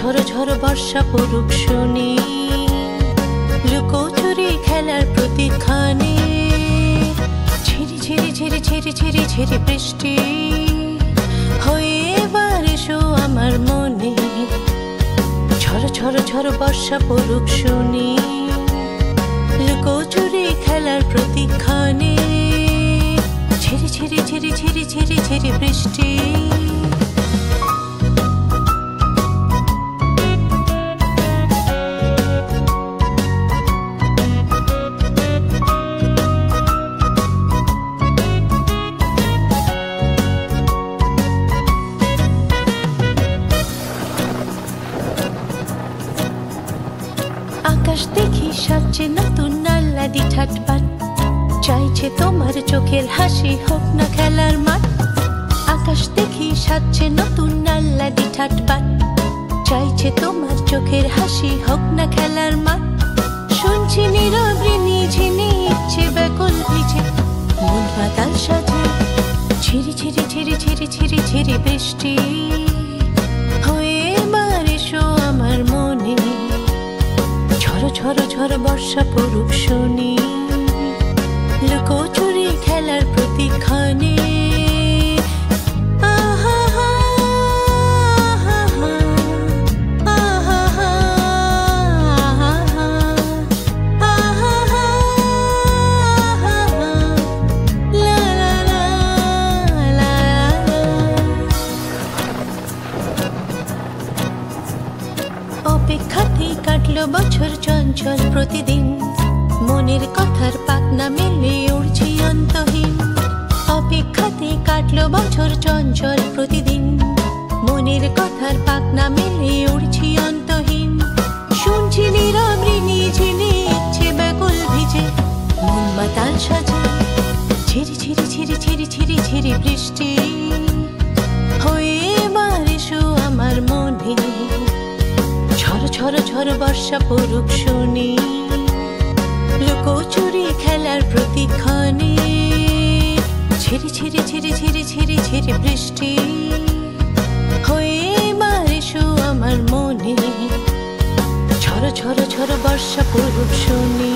ঝড়ো ঝড়ো বর্ষা পড়ুক শুনি, লুকোচুরি খেলার প্রতীক্ষানে। ঝিরি ঝিরি ঝিরি ঝিরি ঝিরি ঝিরি বৃষ্টি হয়ে এবার এসো আমার মনে। ঝড়ো ঝড়ো ঝড়ো বর্ষা পড়ুক শুনি, লুকোচুরি খেলার প্রতীক্ষানে। ঝিরি ঝিরি ঝিরি ঝিরি ঝিরি ঝিরি বৃষ্টি। আকাশ দেখি সাজছে নতুন আহ্লাদি ঠাটপাট, চাইছে তোমার চোখের হাসি হোক না খেলার মাঠ। আকাশ দেখি সাজছে নতুন আহ্লাদি ঠাটপাট, চাইছে তোমার চোখের হাসি হোক না খেলার মাঠ। শুনছি নীরবে নিঝিনি ইচ্ছে ব্যাকুল ভিজে, মন পাতাল সাজে। ঝিরি ঝিরি ঝিরি ঝিরি ঝিরি ঝিরি বৃষ্টি হয়ে এবার এসো আমার মনে। ঝড়ো ঝড়ো ঝড়ো বর্ষা পড়ুক শুনি, লুকোচুরি খেলার প্রতীক্ষানে। অপেক্ষাতেই কাটলো বছর চঞ্চল প্রতিদিন, মনের কথার পাখনা মেলে উড়ছি অন্তহীন। অপেক্ষাতেই কাটলো বছর চঞ্চল প্রতিদিন, মনের কথার পাখনা মেলে উড়ছি অন্তহীন। শুনছি নীরবে নিঝিনি ইচ্ছে ব্যাকুল ভিজে, মন মাতাল সাজে। ঝিরি ঝিরি ঝিরি ঝিরি ঝিরি ঝিরি বৃষ্টি হয়ে এবার এসো আমার মনে। ঝড়ো ঝড়ো ঝড়ো বর্ষা পড়ুক শুনি, লুকোচুরি খেলার প্রতীক্ষানে। ঝিরি ঝিরি ঝিরি ঝিরি ঝিরি ঝিরি বৃষ্টি হয়ে এবার এসো আমার মনে। ঝড়ো ঝড়ো ঝড়ো বর্ষা পড়ুক শুনি।